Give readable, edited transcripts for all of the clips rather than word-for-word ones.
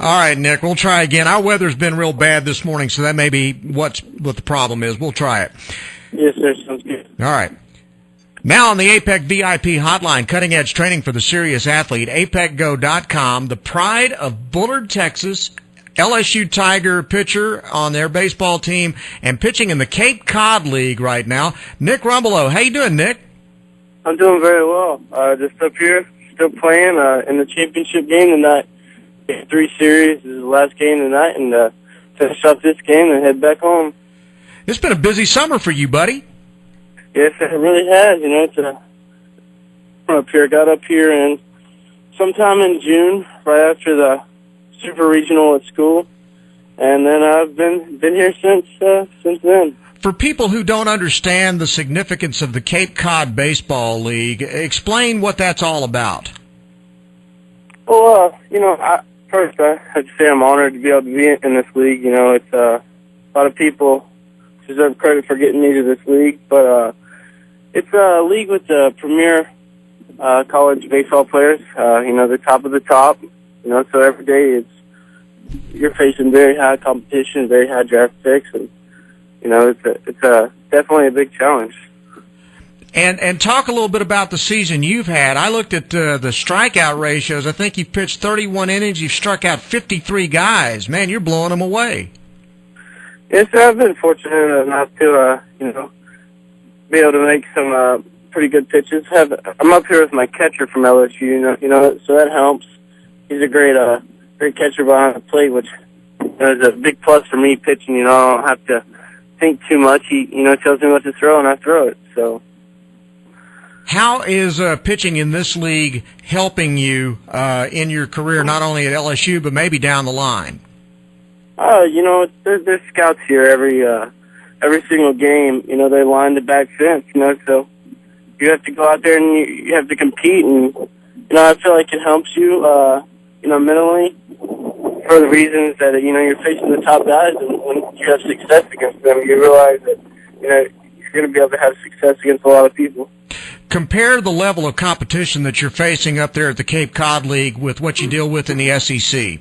All right, Nick, we'll try again. Our weather's been real bad this morning, so that may be what the problem is. We'll try it. Yes, sir. Sounds good. All right. Now on the APEC VIP hotline, cutting-edge training for the serious athlete, apecgo.com, the pride of Bullard, Texas, LSU Tiger pitcher on their baseball team and pitching in the Cape Cod League right now, Nick Rumbelow. How you doing, Nick? I'm doing very well. Just up here, still playing in the championship game tonight. 3 series this is the last game tonight, and finish up this game and head back home. It's been a busy summer for you, buddy. Yes, it really has. You know, got up here in sometime in June, right after the super regional at school, and then I've been here since then. For people who don't understand the significance of the Cape Cod Baseball League, explain what that's all about. Well, first I have to say I'm honored to be able to be in this league. You know, it's a lot of people deserve credit for getting me to this league, but it's a league with the premier college baseball players. The top of the top. So every day you're facing very high competition, very high draft picks, and it's definitely a big challenge. And talk a little bit about the season you've had. I looked at the strikeout ratios. I think you've pitched 31 innings. You've struck out 53 guys. Man, you're blowing them away. Yes, sir. I've been fortunate enough to be able to make some pretty good pitches. I'm up here with my catcher from LSU. So that helps. He's a great catcher behind the plate, which is a big plus for me pitching. I don't have to think too much. He tells me what to throw, and I throw it. So. How is pitching in this league helping you in your career, not only at LSU, but maybe down the line? There's scouts here every single game. They line the back fence, so you have to go out there and you have to compete. And, I feel like it helps you, mentally for the reasons that, you're facing the top guys. And when you have success against them, you realize that, you're going to be able to have success against a lot of people. Compare the level of competition that you're facing up there at the Cape Cod League with what you deal with in the SEC.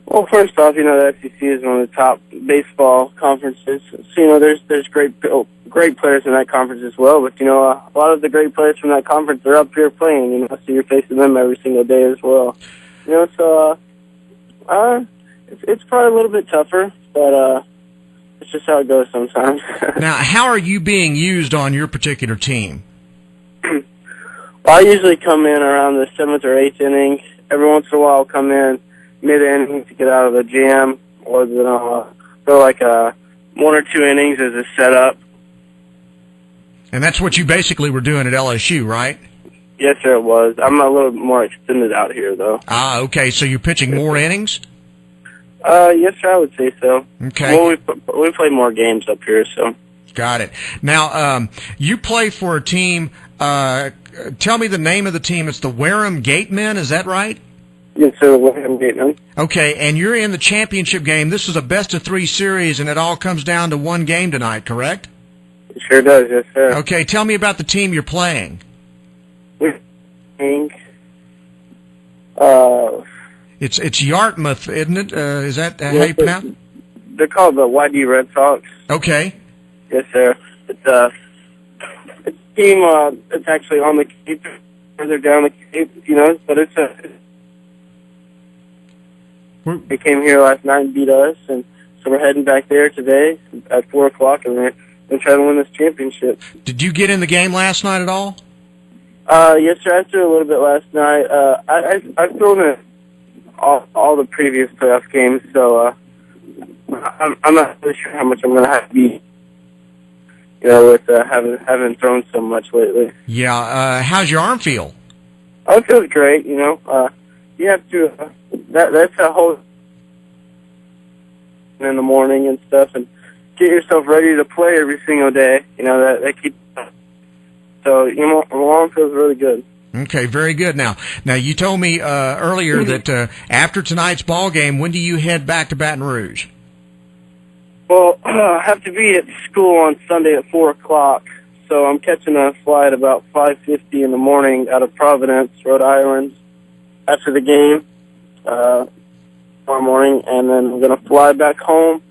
Well, first off, the SEC is one of the top baseball conferences. So, there's great players in that conference as well. But, a lot of the great players from that conference are up here playing, so you're facing them every single day as well. It's probably a little bit tougher, but it's just how it goes sometimes. Now, how are you being used on your particular team? Well, I usually come in around the 7th or 8th inning. Every once in a while I'll come in mid-inning to get out of the jam, or throw like 1 or 2 innings as a setup. And that's what you basically were doing at LSU, right? Yes, sir, it was. I'm a little more extended out here, though. Ah, okay. So you're pitching more innings? Yes, sir, I would say so. Okay. Well, we play more games up here, so. Got it. Now, you play for a team. Tell me the name of the team. It's the Wareham Gatemen, is that right? Yes, sir, Wareham Gatemen. Okay, and you're in the championship game. This is a best-of-3 series, and it all comes down to one game tonight, correct? It sure does, yes, sir. Okay, tell me about the team you're playing. We're playing, It's Yarmouth, isn't it? Is that how you pronounce it? They're called the YD Red Sox. Okay. Yes, sir. It's a team that's actually on the Cape, further down the Cape, but they came here last night and beat us, and so we're heading back there today at 4 o'clock, and we're going to try to win this championship. Did you get in the game last night at all? Yes, sir. I threw a little bit last night. I've thrown it all the previous playoff games, so I'm not really sure how much I'm going to have to be, with having thrown so much lately. Yeah. How's your arm feel? Oh, it feels great. You have to. That's a whole in the morning and stuff, and get yourself ready to play every single day. That keeps. So my arm feels really good. Okay, very good. Now you told me earlier that after tonight's ball game, when do you head back to Baton Rouge? Well, I have to be at school on Sunday at 4 o'clock, so I'm catching a flight about 5:50 in the morning out of Providence, Rhode Island, after the game. tomorrow morning, and then I'm going to fly back home,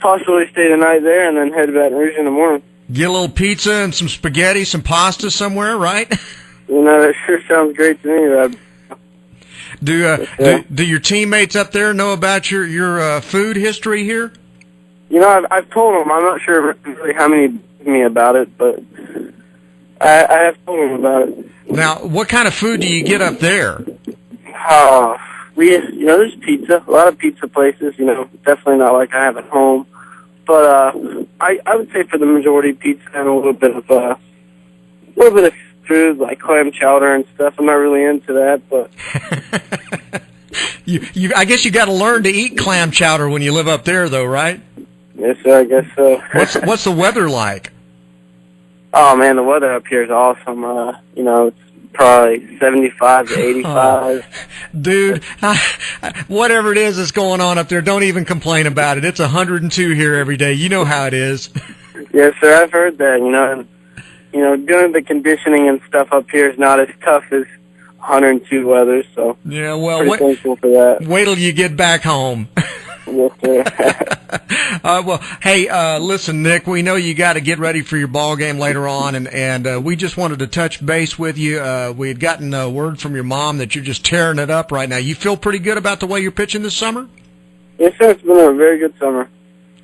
possibly stay the night there, and then head to Baton Rouge in the morning. Get a little pizza and some spaghetti, some pasta somewhere, right? You know, that sure sounds great to me, Rob. Do your teammates up there know about your food history here? You know, I've told them. I'm not sure really how many told me about it, but I have told them about it. Now, what kind of food do you get up there? There's pizza. A lot of pizza places. You know, definitely not like I have at home. But I would say for the majority, pizza and a little bit of food like clam chowder and stuff. I'm not really into that, but I guess you got to learn to eat clam chowder when you live up there, though, right? Yes, sir. I guess so. What's the weather like? Oh man, the weather up here is awesome. It's probably 75 to 85. Oh, dude, whatever it is that's going on up there, don't even complain about it. It's 102 here every day. You know how it is. Yes, sir. I've heard that. Doing the conditioning and stuff up here is not as tough as 102 weather. So yeah, well, pretty thankful for that. Wait till you get back home. Yes, sir. Listen, Nick, we know you got to get ready for your ball game later on, and we just wanted to touch base with you. We had gotten word from your mom that you're just tearing it up right now. You feel pretty good about the way you're pitching this summer? Yes, sir. It's been a very good summer.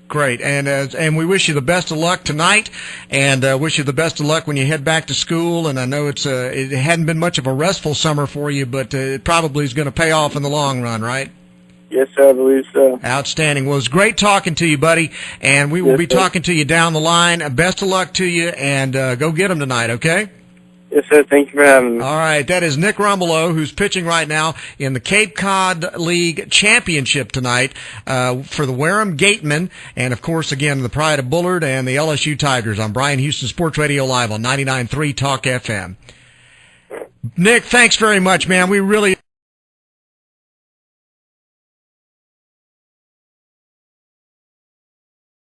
Great, and we wish you the best of luck tonight, and wish you the best of luck when you head back to school. And I know it hadn't been much of a restful summer for you, but it probably is going to pay off in the long run, right? Yes, sir, I believe so. Outstanding. Well, it was great talking to you, buddy, and we will be talking to you down the line. Best of luck to you, and go get them tonight, okay? Yes, sir. Thank you for having me. All right. That is Nick Rumbelow, who's pitching right now in the Cape Cod League Championship tonight for the Wareham Gatemen, and, of course, again, the Pride of Bullard and the LSU Tigers on Bryan Houston Sports Radio Live on 99.3 Talk FM. Nick, thanks very much, man. We really